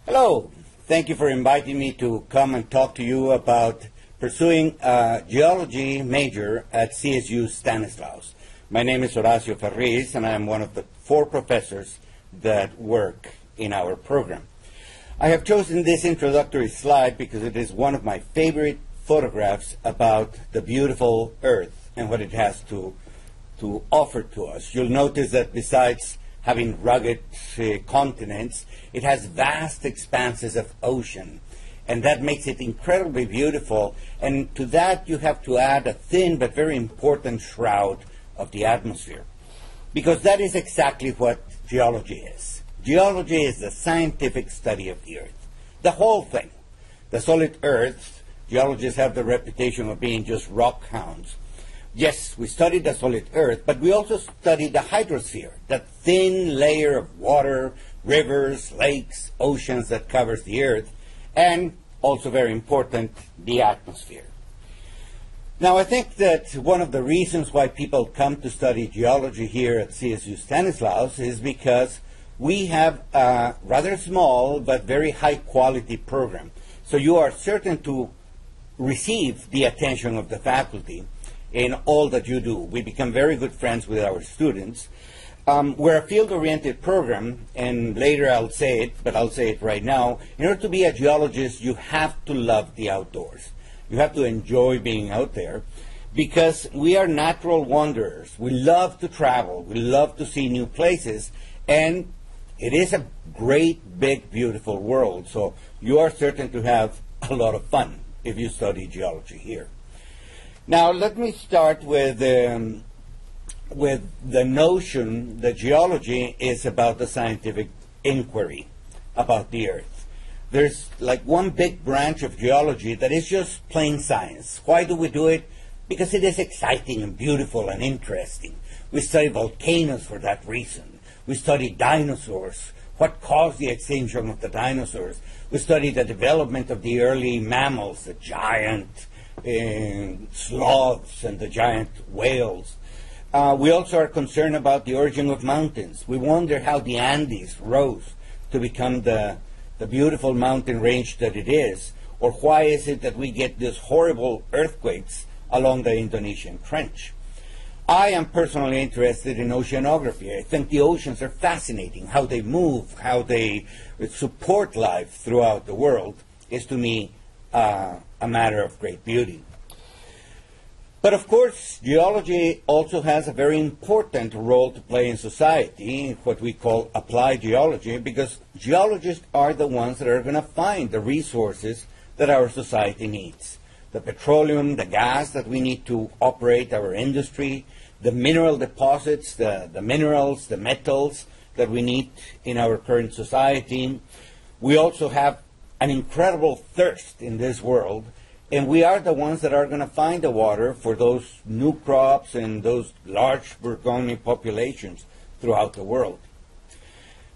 Hello. Thank you for inviting me to come and talk to you about pursuing a geology major at CSU Stanislaus. My name is Horacio Ferriz, and I am one of the 4 professors that work in our program. I have chosen this introductory slide because it is one of my favorite photographs about the beautiful Earth and what it has to offer to us. You'll notice that besides having rugged continents, it has vast expanses of ocean, and that makes it incredibly beautiful. And to that you have to add a thin but very important shroud of the atmosphere, because that is exactly what geology is. Geology is the scientific study of the Earth, the whole thing. The solid Earth, geologists have the reputation of being just rock hounds. Yes, we study the solid Earth, but we also study the hydrosphere, that thin layer of water, rivers, lakes, oceans that covers the Earth, and also very important, the atmosphere. Now, I think that one of the reasons why people come to study geology here at CSU Stanislaus is because we have a rather small but very high-quality program. So you are certain to receive the attention of the faculty in all that you do. We become very good friends with our students. We're a field-oriented program, and later I'll say it, but I'll say it right now. In order to be a geologist, you have to love the outdoors. You have to enjoy being out there, because we are natural wanderers. We love to travel. We love to see new places, and it is a great, big, beautiful world. So you are certain to have a lot of fun if you study geology here. Now, let me start with the notion that geology is about the scientific inquiry about the Earth. There's like one big branch of geology that is just plain science. Why do we do it? Because it is exciting and beautiful and interesting. We study volcanoes for that reason. We study dinosaurs. What caused the extinction of the dinosaurs? We study the development of the early mammals, the giant sloths and the giant whales. We also are concerned about the origin of mountains. We wonder how the Andes rose to become the beautiful mountain range that it is, or why is it that we get these horrible earthquakes along the Indonesian Trench. I am personally interested in oceanography. I think the oceans are fascinating. How they move, how they support life throughout the world is, to me, a matter of great beauty. But of course, geology also has a very important role to play in society, what we call applied geology, because geologists are the ones that are going to find the resources that our society needs. The petroleum, the gas that we need to operate our industry, the mineral deposits, the minerals, the metals that we need in our current society. We also have an incredible thirst in this world, and we are the ones that are going to find the water for those new crops and those large growing populations throughout the world.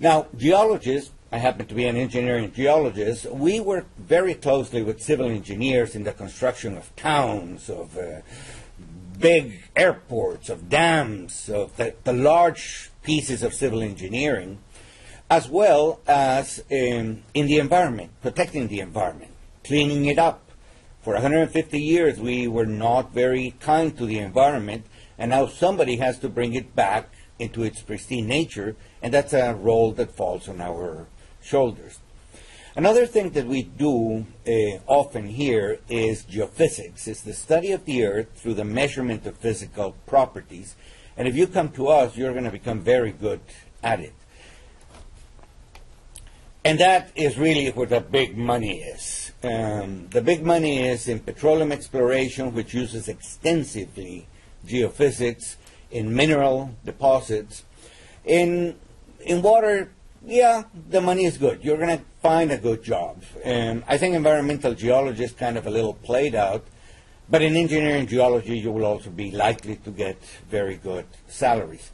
Now, geologists, I happen to be an engineering geologist, we work very closely with civil engineers in the construction of towns, of big airports, of dams, of the large pieces of civil engineering, as well as in the environment, protecting the environment, cleaning it up. For 150 years, we were not very kind to the environment, and now somebody has to bring it back into its pristine nature, and that's a role that falls on our shoulders. Another thing that we do often here is geophysics. It's the study of the Earth through the measurement of physical properties, and if you come to us, you're going to become very good at it. And that is really where the big money is. The big money is in petroleum exploration, which uses extensively geophysics, in mineral deposits. In water, yeah, the money is good. You're going to find a good job. I think environmental geology is kind of a little played out, but in engineering geology, you will also be likely to get very good salaries.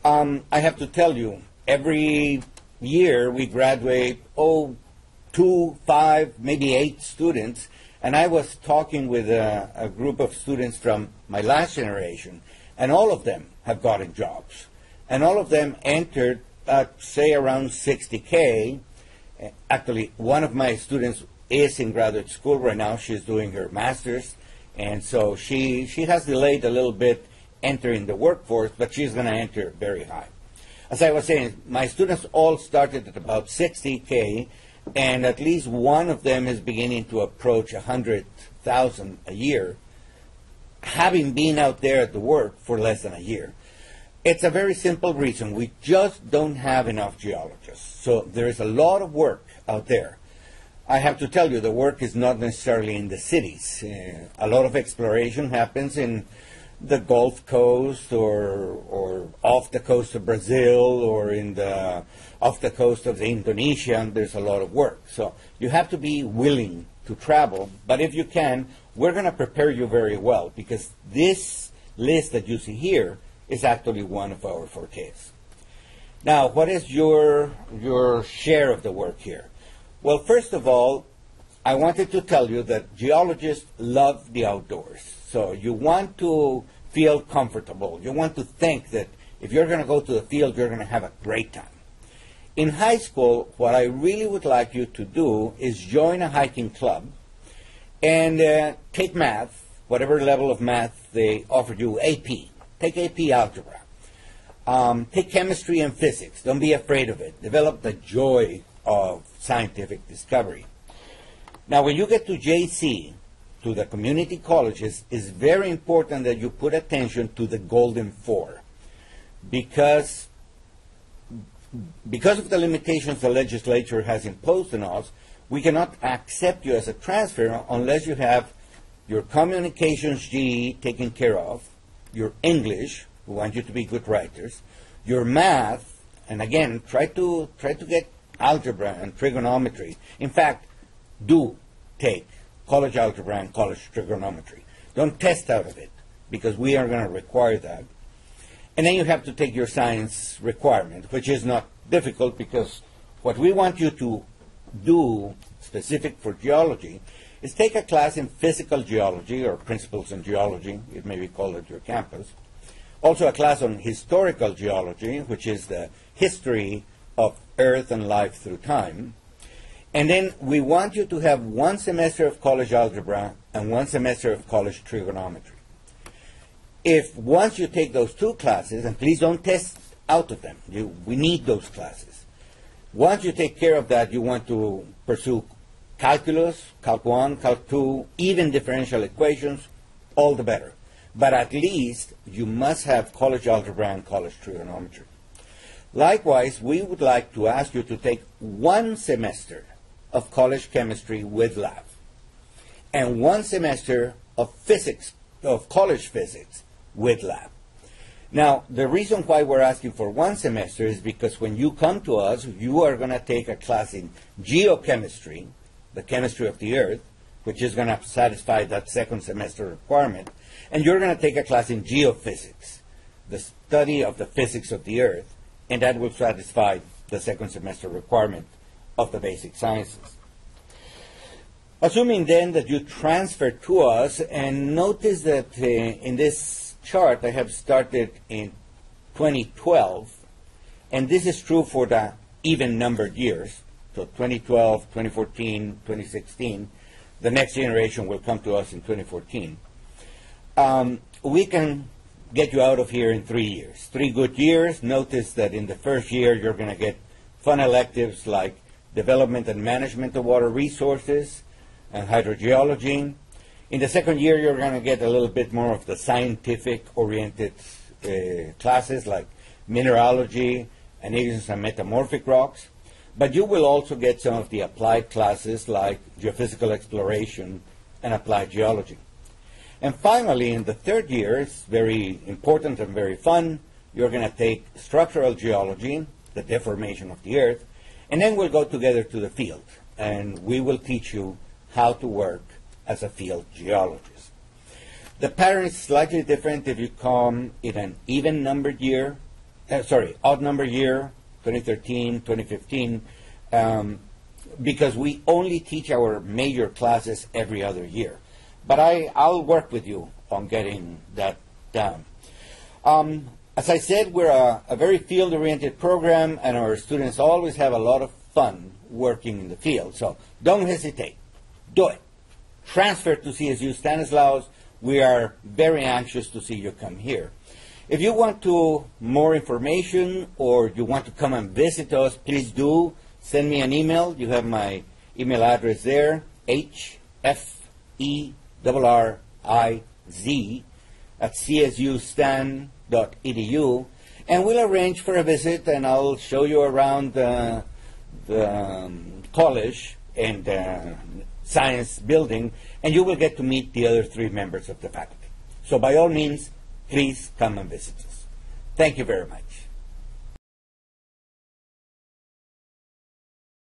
I have to tell you, every year we graduate 2, 5, maybe 8 students, and I was talking with a group of students from my last generation, and all of them have gotten jobs, and all of them entered at say around 60K, Actually, one of my students is in graduate school right now. She's doing her master's, and so she has delayed a little bit entering the workforce, but she's going to enter very high. As I was saying, my students all started at about 60K, and at least one of them is beginning to approach 100,000 a year, having been out there at the work for less than a year. It's a very simple reason. We just don't have enough geologists. So there is a lot of work out there. I have to tell you, the work is not necessarily in the cities. A lot of exploration happens in the Gulf Coast or off the coast of Brazil or off the coast of Indonesia, and there's a lot of work. So you have to be willing to travel, but if you can, we're going to prepare you very well, because this list that you see here is actually one of our fortes. Now, what is your share of the work here? Well, first of all, I wanted to tell you that geologists love the outdoors. So you want to feel comfortable. You want to think that if you're going to go to the field, you're going to have a great time. In high school, what I really would like you to do is join a hiking club and take math, whatever level of math they offer you, AP. Take AP algebra. Take chemistry and physics. Don't be afraid of it. Develop the joy of scientific discovery. Now, when you get to JC, to the community colleges, it's very important that you put attention to the Golden Four, because of the limitations the legislature has imposed on us, we cannot accept you as a transfer unless you have your communications GE taken care of, your English, we want you to be good writers, your math, and again, try to get algebra and trigonometry. In fact, do take college algebra and college trigonometry. Don't test out of it, because we are going to require that. And then you have to take your science requirement, which is not difficult, because what we want you to do, specific for geology, is take a class in physical geology, or principles in geology, it may be called at your campus. Also a class on historical geology, which is the history of Earth and life through time. And then we want you to have 1 semester of college algebra and 1 semester of college trigonometry. If once you take those 2 classes, and please don't test out of them, we need those classes. Once you take care of that, you want to pursue calculus, Calc 1, Calc 2, even differential equations, all the better. But at least you must have college algebra and college trigonometry. Likewise, we would like to ask you to take 1 semester of college chemistry with lab and 1 semester of physics, of college physics with lab. Now, the reason why we're asking for 1 semester is because when you come to us, you are going to take a class in geochemistry, the chemistry of the earth, which is going to satisfy that 2nd semester requirement, and you're going to take a class in geophysics, the study of the physics of the earth, and that will satisfy the 2nd semester requirement of the basic sciences. Assuming then that you transfer to us, and notice that in this chart I have started in 2012, and this is true for the even numbered years, so 2012, 2014, 2016, the next generation will come to us in 2014. We can get you out of here in 3 years. 3 good years. Notice that in the first year you're going to get fun electives like development and management of water resources and hydrogeology. In the second year you're going to get a little bit more of the scientific oriented classes like mineralogy, and metamorphic rocks. But you will also get some of the applied classes like geophysical exploration and applied geology. And finally, in the third year, it's very important and very fun. You're going to take structural geology, the deformation of the earth, and then we'll go together to the field, and we will teach you how to work as a field geologist. The pattern is slightly different if you come in an even numbered year, odd number year, 2013, 2015, because we only teach our major classes every other year. But I'll work with you on getting that down. As I said, we're a very field-oriented program, and our students always have a lot of fun working in the field. So don't hesitate. Do it. Transfer to CSU Stanislaus. We are very anxious to see you come here. If you want more information or you want to come and visit us, please do send me an email. You have my email address there, hferiz@csustan.edu, and we'll arrange for a visit, and I'll show you around the college and science building, and you will get to meet the other 3 members of the faculty. So by all means, please come and visit us. Thank you very much.